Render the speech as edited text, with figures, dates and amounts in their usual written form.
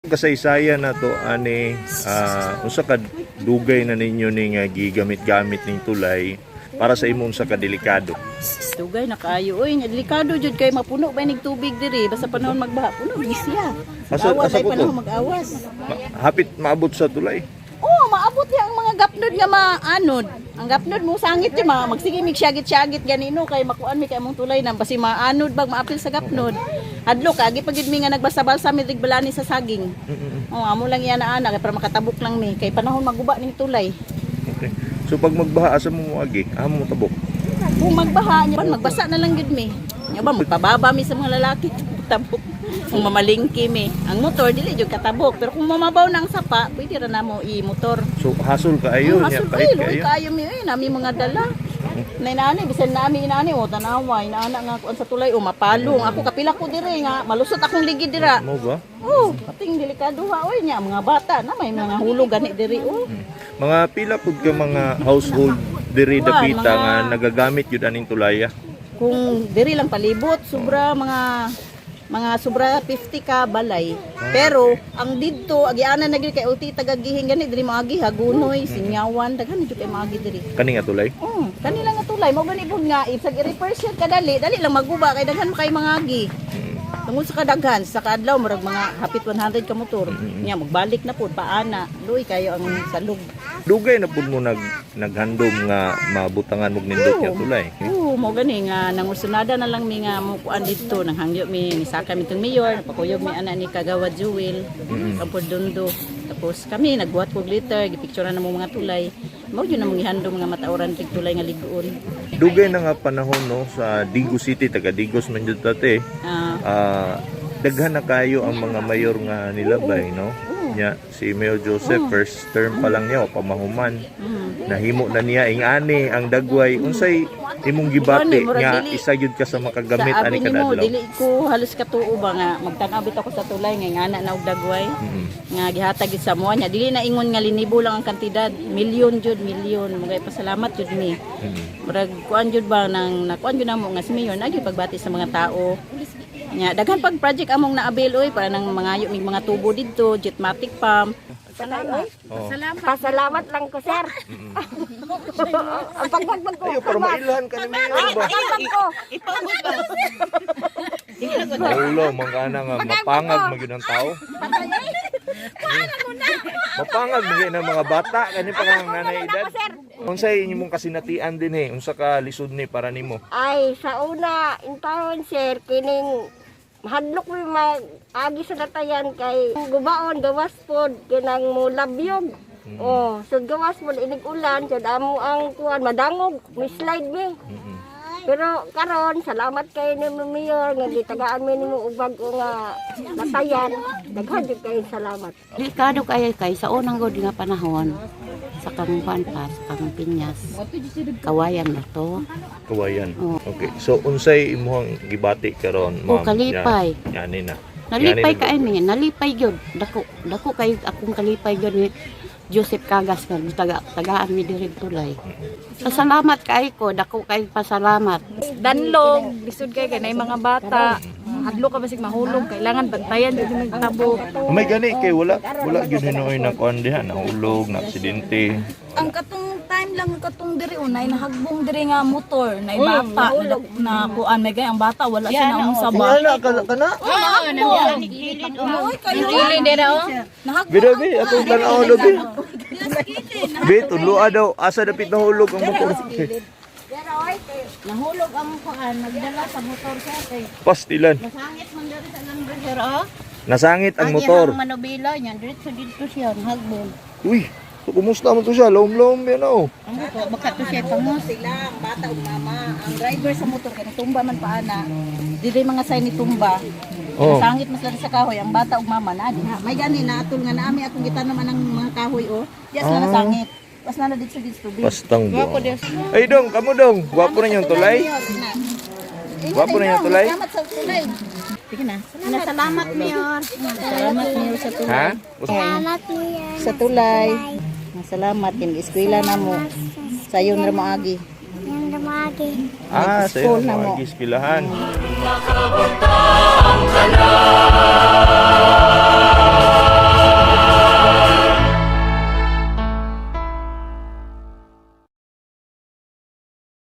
Kasaysayan na to ani unsa ka dugay na ninyo ning gigamit-gamit ning tulay para sa imong sa kadelikado. Dugay na kaayo oy, nya delikado jud kay mapuno ba ning tubig diri basta panahon magbaha puno gisya. Asa ko to? Mag-awas. Hapit maabot sa tulay. Oh, maabot yang mga gapnod nga maanod. Ang gapnod mo sangit di magsige mig syagit-syagit ganino kay makuan mi kay among tulay nang basi maanod bag maapil sa gapnod. Hadlok agi pagid mi nga nagbasa-balsa mi balani sa saging. Oh, amo lang yan ana kay para makatabok lang mi kay panahon maguba ning tulay. Okay. So pag magbaha asa mo agi, amo mo tabok. Kung magbaha nya magbasa na lang gid mi. Nya ba magpababa mi sa mga lalaki tabok. Kung mamalingki mi, ang motor dili jud katabok pero kung mamabaw na ang sapa, pwede ra namo i-motor. So hasol kaayo nya pait kayo mi nami mga dala. Nainani bisan nami inani o tanawa inaana nga kuan sa tulay o mapalong ako kapila ko dire nga malusot akong ligid dira. Mo ba? Oh, ating delikado ha oy nya mga bata na may mga hulog gani diri oh. Mga pila pud ka mga household diri dapita nga nagagamit jud aning tulaya. Kung diri lang palibot sobra mga sobra 50 ka balay. Pero ang didto agianan na gid kay ulti tagagihing gani diri maagi Hagunoy, Sinyawan, daghan jud kay maagi diri. Kani nga tulay? Kanila nga tulay mo gani bun nga isag i-repair siya kadali, dali lang maguba kay daghan kay mga agi. Tungod sa kadaghan sa kadlaw murag mga hapit 100 ka motor. Nya magbalik na pud paana. Luoy kayo ang salug. Dugay na pud mo naghandom nga mabutangan og nindot nga tulay. Mo gani nga nangusunada na lang mi nga mukuan dito nang hangyo mi ni saka mi tong mayor, napakuyog mi ana ni Kagawad Jewel, Kampod Dondo. Tapos kami nagbuhat kog liter, gipicturean na mo mga tulay. Mao jud na mong ihandom nga matauran tig tulay nga ligoon. Dugay na nga panahon no sa Digos City, taga Digos man jud dati. Daghan na kayo ang mga mayor nga nilabay no. Nya si Mayor Joseph first term pa lang niya o pamahuman. Nahimo na niya ingani ang dagway unsay imong gibati nga isa gyud ka sa makagamit ani kadadlaw. Dili ko halos katuo ba nga magtangabit ako sa tulay nga ana na og dagway. Nga gihatag gid sa mo nya dili na ingon nga linibo lang ang kantidad, milyon jud milyon. Magay pasalamat jud mi. Murag kuan jud ba nang nakuan jud namo nga si Mayor nagi pagbati sa mga tao. Nya daghan pag project among naabil oy para nang mangayo mig mga tubo didto, jetmatic pump. Salamat. Pasalamat lang ko, sir. Ang pagpagpag ko. Ayo para mailhan ka ni Mayor ba. Ulo mangana nga mapangag magyud ang tao. Mapangag magyud ang mga bata kani pa nga nanay edad. Unsay imong kasinatian din unsa ka lisod ni para nimo? Ay, sa una, intawon, sir, kining hadlok mi mag-agi sa natayan kay gubaon, gawas pod, kinang mo labyog. Oh, so gawas pod, inig ulan, so damo ang kuwan, madangog, may slide mi. Pero karon salamat kay ni Mayor nga gitagaan mi nimo og bag-o nga natayan. Daghan jud kay salamat. Delikado kay sa unang god nga panahon sa kang panpas, kang pinyas. Kawayan na to. Kawayan. Okay. So unsay imong gibati karon, ma'am? Kalipay. Yani na. Nalipay ka ani, nalipay gyud. Dako kay akong kalipay gyud ni Joseph Cagas nga tagaan mi diri tulay. Pasalamat kay ko, dako kay pasalamat. Danlog, lisod kay kanay mga bata. Hadlo ka basig mahulog, kailangan bantayan jud ng tabok. May gani kay wala gyud hinoy na kuan diha, nahulog, na aksidente. Ang katong time lang katong diri unay nahagbong diri nga motor, nay bata na kuan may gay ang bata wala siya na sa ba. Wala kana. Oy, kayo diri oh. Bido bi atong tan-aw lobi. Bi tudloa daw asa dapit nahulog ang motor. Nahulog ang kuan, nagdala sa motor siya kay Pastilan. nasangit man diri sa number sir oh. Nasangit ang motor. Ang manubila niya dito siya hagbon. Uy, so kumusta mo to siya? Lom-lom yan oh. Ang ko baka to siya pangos. Sila ang bata ug mama, ang driver sa motor kay tumba man paana. Dili mga sign ni tumba. Sangit mas sa kahoy ang bata ug mama na diha. May gani na atol nga naami atong gitanom ang mga kahoy oh. Diya sila nasangit. Pas na dito tubig. Pastang buwan. Ay dong, kamo dong. Gwapo na yung tulay. Gwapo na yung tulay. Salamat sa tulay. Sige na. Salamat Mayor. Salamat niyo sa tulay. Ha? Salamat niya. Sa tulay. Salamat kin eskwela na mo. Sayon ra moagi. Yan dumagi. Sa iyo na mag-iskilahan.